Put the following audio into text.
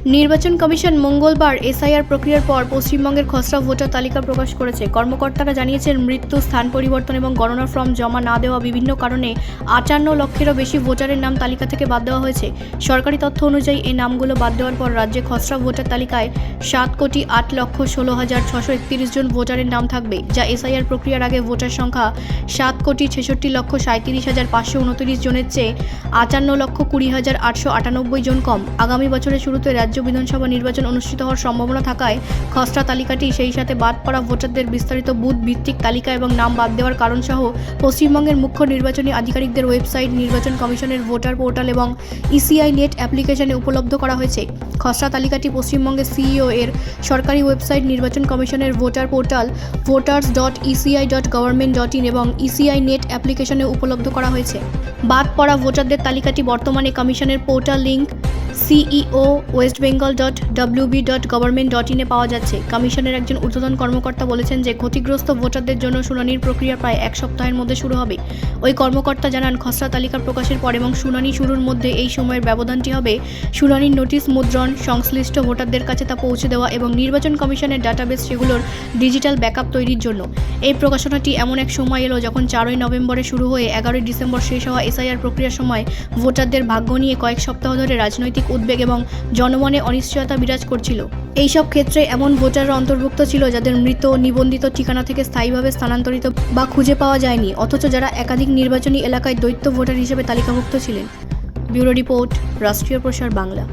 নির্বাচন কমিশন মঙ্গলবার এসআইআর প্রক্রিয়ার পর পশ্চিমবঙ্গের খসড়া ভোটার তালিকা প্রকাশ করেছে। কর্মকর্তারা জানিয়েছেন, মৃত্যু, স্থান পরিবর্তন এবং গণনা ফর্ম জমা না দেওয়া বিভিন্ন কারণে ৫৮ লক্ষেরও বেশি ভোটারের নাম তালিকা থেকে বাদ দেওয়া হয়েছে। সরকারি তথ্য অনুযায়ী এই নামগুলো বাদ দেওয়ার পর রাজ্যে খসড়া ভোটার তালিকায় ৭,৮,১৬,৬৩১ জন ভোটারের নাম থাকবে, যা এসআইআর প্রক্রিয়ার আগে ভোটার সংখ্যা ৭,৬৬,৩৭,৫২৯ জনের চেয়ে ৫৮,২০,৮৯৮ জন কম। আগামী বছরের শুরুতে রাজ্য বিধানসভা নির্বাচন অনুষ্ঠিত হওয়ার সম্ভাবনা থাকায় খসড়া তালিকাটি, সেই সাথে বাদ পড়া ভোটারদের বিস্তারিত বুথ ভিত্তিক তালিকা এবং নাম বাদ দেওয়ার কারণ সহ পশ্চিমবঙ্গের মুখ্য নির্বাচনী আধিকারিকদের ওয়েবসাইট, নির্বাচন কমিশনের ভোটার পোর্টাল এবং ইসিআই নেট অ্যাপ্লিকেশনে উপলব্ধ করা হয়েছে। খসড়া তালিকাটি পশ্চিমবঙ্গের সিইও এর সরকারি ওয়েবসাইট, নির্বাচন কমিশনের ভোটার পোর্টাল voters.eci.government.in এবং ইসিআই নেট অ্যাপ্লিকেশনে উপলব্ধ করা হয়েছে। বাদ পড়া ভোটারদের তালিকাটি বর্তমানে কমিশনের পোর্টাল লিঙ্ক ceo.westbengal.wb.government.in পাওয়া যাচ্ছে। কমিশনের একজন ঊর্ধ্বতন কর্মকর্তা বলেছেন যে ক্ষতিগ্রস্ত ভোটারদের জন্য শুনানির প্রক্রিয়া প্রায় এক সপ্তাহের মধ্যে শুরু হবে। ওই কর্মকর্তা জানান, খসড়া তালিকা প্রকাশের পর এবং শুনানি শুরুর মধ্যে এই সময়ের ব্যবধানটি হবে শুনানির নোটিশ মুদ্রণ, সংশ্লিষ্ট ভোটারদের কাছে তা পৌঁছে দেওয়া এবং নির্বাচন কমিশনের ডাটাবেস সেগুলোর ডিজিটাল ব্যাকআপ তৈরির জন্য। এই প্রকাশনাটি এমন এক সময় এলো যখন 4ই নভেম্বরে শুরু হয়ে 11ই ডিসেম্বর শেষ হওয়া এসআইআর প্রক্রিয়ার সময় ভোটারদের ভাগ্য নিয়ে কয়েক সপ্তাহ ধরে রাজনৈতিক উদ্বেগ এবং জনমনে অনিশ্চয়তা বিরাজ করছিল। এইসব ক্ষেত্রে এমন ভোটাররা অন্তর্ভুক্ত ছিল যাদের মৃত নিবন্ধিত ঠিকানা থেকে স্থায়ীভাবে স্থানান্তরিত বা খুঁজে পাওয়া যায়নি, অথচ যারা একাধিক নির্বাচনী এলাকায় দ্বৈত ভোটার হিসেবে তালিকাভুক্ত ছিলেন। ব্যুরো রিপোর্ট, রাষ্ট্রীয় প্রসার বাংলা।